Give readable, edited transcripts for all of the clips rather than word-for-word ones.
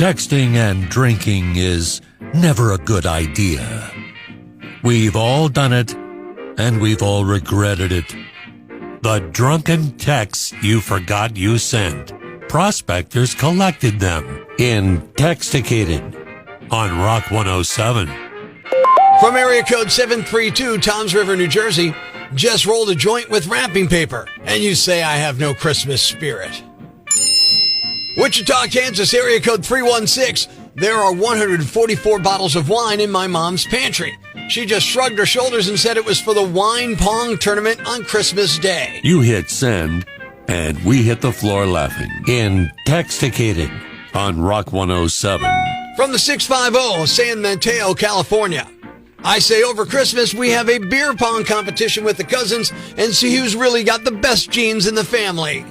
Texting and drinking is never a good idea. We've all done it, and we've all regretted it. The drunken texts you forgot you sent. Prospectors collected them in Texticated on Rock 107. From area code 732, Toms River, New Jersey, just rolled a joint with wrapping paper, and you say I have no Christmas spirit. Wichita, Kansas, area code 316. There are 144 bottles of wine in my mom's pantry. She just shrugged her shoulders and said it was for the wine pong tournament on Christmas Day. You hit send, and we hit the floor laughing in Texticated on Rock 107. From the 650, San Mateo, California. I say over Christmas we have a beer pong competition with the cousins and see who's really got the best genes in the family.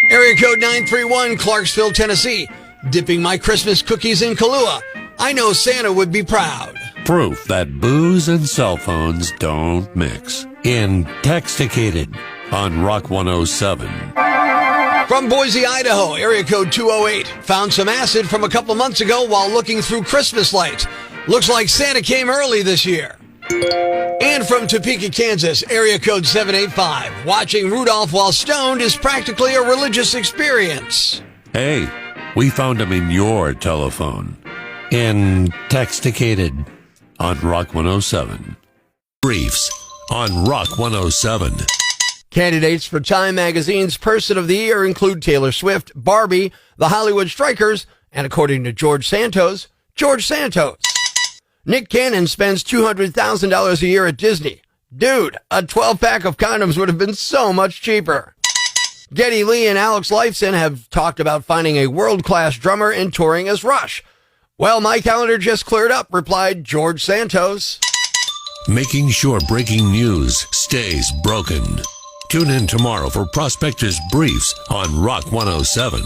Area code 931, Clarksville, Tennessee. Dipping my Christmas cookies in Kahlua. I know Santa would be proud. Proof that booze and cell phones don't mix in Texticated on Rock 107. From Boise, Idaho, area code 208. Found some acid from a couple months ago while looking through Christmas lights. Looks like Santa came early this year. And from Topeka, Kansas, area code 785. Watching Rudolph while stoned is practically a religious experience. Hey, we found him in your telephone in Texticated on Rock 107. Briefs on Rock 107. Candidates for Time Magazine's Person of the Year include Taylor Swift, Barbie, the Hollywood Strikers, and according to George Santos. Nick Cannon spends $200,000 a year at Disney. Dude, a 12-pack of condoms would have been so much cheaper. Geddy Lee and Alex Lifeson have talked about finding a world-class drummer and touring as Rush. Well, my calendar just cleared up, replied George Santos. Making sure breaking news stays broken. Tune in tomorrow for Prospector's Briefs on Rock 107.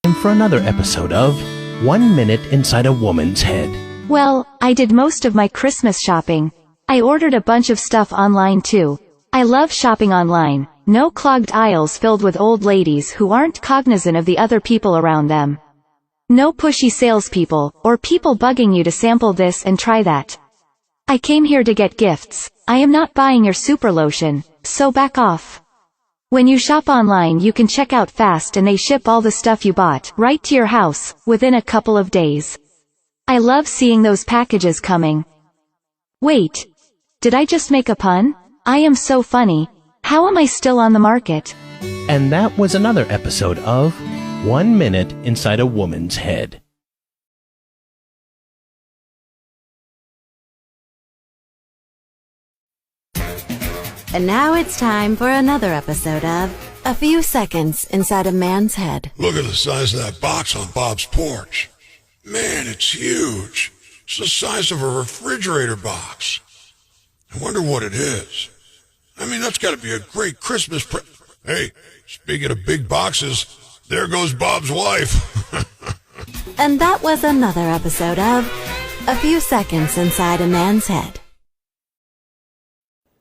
And for another episode of 1 Minute Inside a Woman's Head. Well, I did most of my Christmas shopping. I ordered a bunch of stuff online too. I love shopping online. No clogged aisles filled with old ladies who aren't cognizant of the other people around them. No pushy salespeople, or people bugging you to sample this and try that. I came here to get gifts. I am not buying your super lotion, so back off. When you shop online you can check out fast and they ship all the stuff you bought right to your house, within a couple of days. I love seeing those packages coming. Wait. Did I just make a pun? I am so funny. How am I still on the market? And that was another episode of 1 Minute Inside a Woman's Head. And now it's time for another episode of A Few Seconds Inside a Man's Head. Look at the size of that box on Bob's porch. Man, it's huge. It's the size of a refrigerator box. I wonder what it is. I mean, that's got to be a great Christmas Hey, speaking of big boxes, there goes Bob's wife. And that was another episode of A Few Seconds Inside a Man's Head.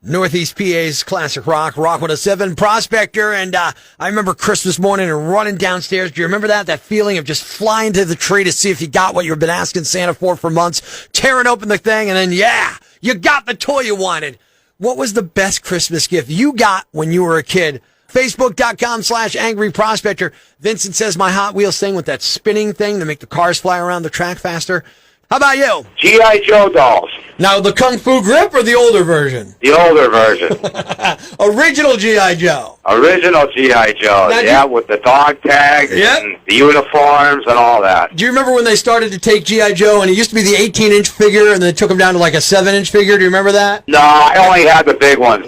Northeast PA's classic rock, Rock 107, Prospector, and I remember Christmas morning and running downstairs. Do you remember that? That feeling of just flying to the tree to see if you got what you've been asking Santa for months, tearing open the thing, and then, yeah, you got the toy you wanted. What was the best Christmas gift you got when you were a kid? Facebook.com/Angry Prospector. Vincent says my Hot Wheels thing with that spinning thing to make the cars fly around the track faster. How about you? G.I. Joe dolls. Now, the Kung Fu Grip or the older version? The older version. Original G.I. Joe. Original G.I. Joe, now, with the dog tags and the uniforms and all that. Do you remember when they started to take G.I. Joe, and it used to be the 18-inch figure, and they took him down to like a 7-inch figure? Do you remember that? No, I only had the big ones.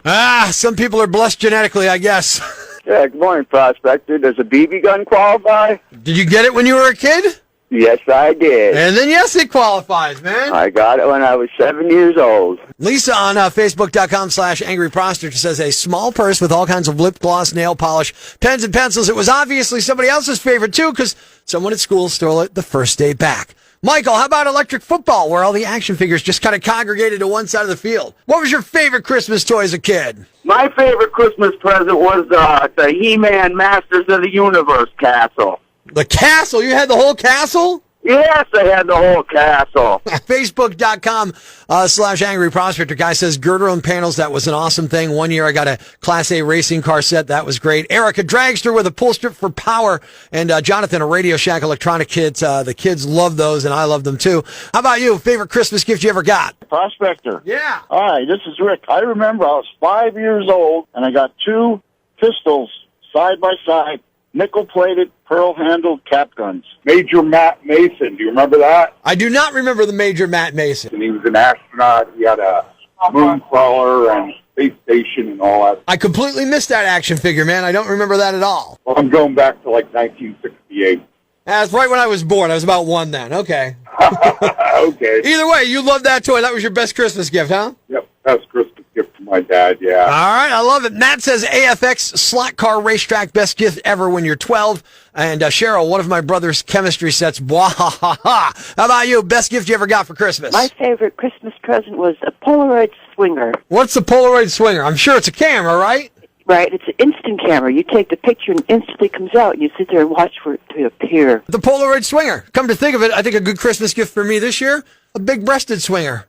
Some people are blessed genetically, I guess. Yeah, good morning, Prospector. Does a BB gun qualify? Did you get it when you were a kid? Yes, I did. And then, yes, it qualifies, man. I got it when I was 7 years old. Lisa on Facebook.com/Angry Prospector says a small purse with all kinds of lip gloss, nail polish, pens and pencils. It was obviously somebody else's favorite, too, because someone at school stole it the first day back. Michael, how about electric football, where all the action figures just kind of congregated to one side of the field? What was your favorite Christmas toy as a kid? My favorite Christmas present was the He-Man Masters of the Universe castle. The castle? You had the whole castle? Yes, I had the whole castle. Facebook.com/Angry Prospector. Guy says, girder and panels, that was an awesome thing. One year I got a Class A racing car set. That was great. Eric, a dragster with a pull strip for power. And Jonathan, a Radio Shack electronic kit. The kids love those, and I love them too. How about you? Favorite Christmas gift you ever got? Prospector. Yeah. Hi, this is Rick. I remember I was 5 years old, and I got 2 pistols side by side, nickel-plated, pearl-handled cap guns. Major Matt Mason. Do you remember that? I do not remember the Major Matt Mason. And he was an astronaut. He had a moon crawler and space station and all that. I completely missed that action figure, man. I don't remember that at all. Well, I'm going back to like 1968. That's right when I was born. I was about 1 then. Okay. Okay. Either way, you loved that toy. That was your best Christmas gift, huh? Yep. Best Christmas gift from my dad, yeah. All right, I love it. Matt says AFX slot car racetrack best gift ever when you're 12. And Cheryl, one of my brother's chemistry sets. How about you? Best gift you ever got for Christmas? My favorite Christmas present was a Polaroid swinger. What's the Polaroid swinger? I'm sure it's a camera, right? Right, it's an instant camera. You take the picture and it instantly comes out, and you sit there and watch for it to appear. The Polaroid swinger. Come to think of it, I think a good Christmas gift for me this year, a big-breasted swinger.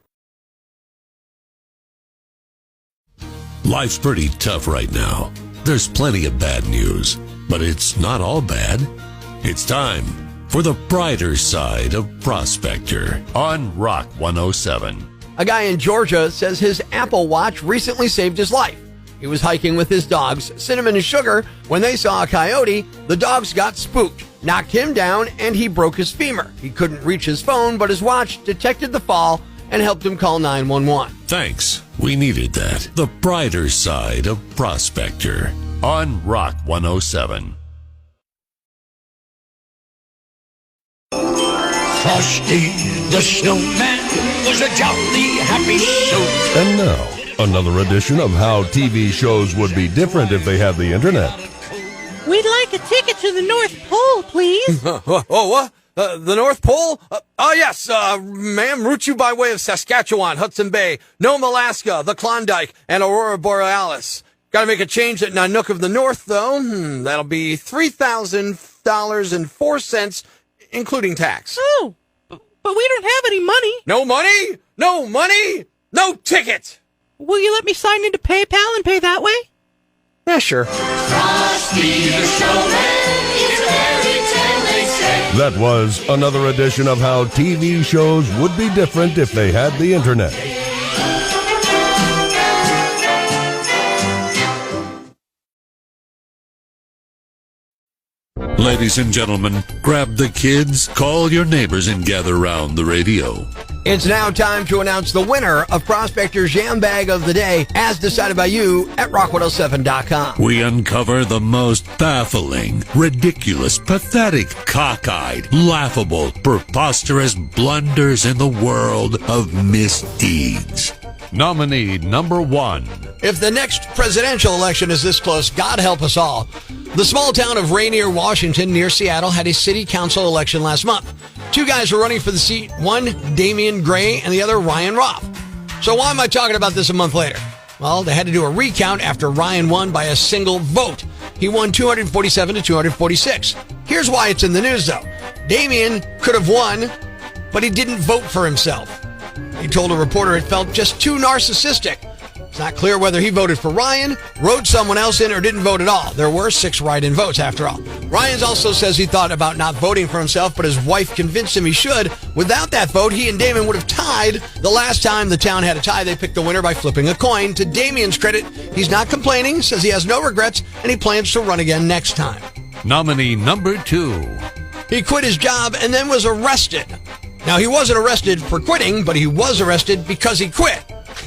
Life's pretty tough right now. There's plenty of bad news, but it's not all bad. It's time for the brighter side of Prospector on Rock 107. A guy in Georgia says his Apple Watch recently saved his life. He was hiking with his dogs, Cinnamon and Sugar. When they saw a coyote, the dogs got spooked, knocked him down, and he broke his femur. He couldn't reach his phone, but his watch detected the fall and helped him call 911. Thanks. We needed that. The brighter side of Prospector on Rock 107. Frosty the Snowman was a jolly happy soul. And now, another edition of how TV shows would be different if they had the internet. We'd like a ticket to the North Pole, please. What? The North Pole? Yes, ma'am. Route you by way of Saskatchewan, Hudson Bay, Nome, Alaska, the Klondike, and Aurora Borealis. Got to make a change at Nanook of the North, though. That'll be $3,000.04, including tax. Oh, but we don't have any money. No money? No money? No ticket! Will you let me sign into PayPal and pay that way? Yeah, sure. Frosty the Snowman is a fairy tale, they say. That was another edition of how TV shows would be different if they had the internet. Ladies and gentlemen, grab the kids, call your neighbors, and gather round the radio. It's now time to announce the winner of Prospector's Jam Bag of the Day, as decided by you at rock107.com. We uncover the most baffling, ridiculous, pathetic, cockeyed, laughable, preposterous blunders in the world of misdeeds. Nominee number 1. If the next presidential election is this close, God help us all. The small town of Rainier, Washington, near Seattle, had a city council election last month. 2 guys were running for the seat, one Damian Gray and the other Ryan Roth. So why am I talking about this a month later? Well, they had to do a recount after Ryan won by a single vote. He won 247 to 246. Here's why it's in the news, though. Damian could have won, but he didn't vote for himself. He told a reporter it felt just too narcissistic. It's not clear whether he voted for Ryan, wrote someone else in, or didn't vote at all. There were 6 write-in votes, after all. Ryan also says he thought about not voting for himself, but his wife convinced him he should. Without that vote, he and Damon would have tied. The last time the town had a tie, they picked the winner by flipping a coin. To Damian's credit, he's not complaining, says he has no regrets, and he plans to run again next time. Nominee number 2. He quit his job and then was arrested. Now, he wasn't arrested for quitting, but he was arrested because he quit.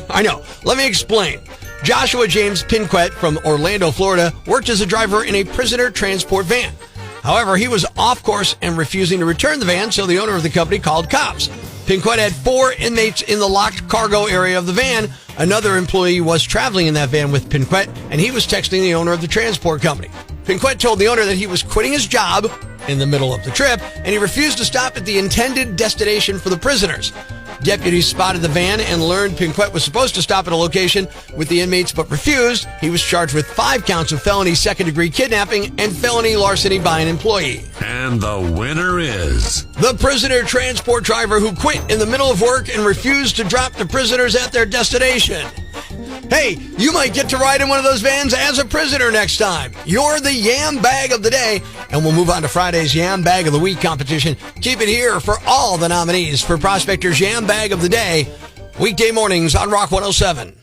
I know. Let me explain. Joshua James Pinquet from Orlando, Florida, worked as a driver in a prisoner transport van. However, he was off course and refusing to return the van, so the owner of the company called cops. Pinquet had 4 inmates in the locked cargo area of the van. Another employee was traveling in that van with Pinquet, and he was texting the owner of the transport company. Pinquet told the owner that he was quitting his job in the middle of the trip, and he refused to stop at the intended destination for the prisoners. Deputies spotted the van and learned Pinquette was supposed to stop at a location with the inmates but refused. He was charged with 5 counts of felony second-degree kidnapping and felony larceny by an employee. And the winner is the prisoner transport driver who quit in the middle of work and refused to drop the prisoners at their destination. Hey, you might get to ride in one of those vans as a prisoner next time. You're the Yam Bag of the Day, and we'll move on to Friday's Yam Bag of the Week competition. Keep it here for all the nominees for Prospector's Yam Bag of the Day, weekday mornings on Rock 107.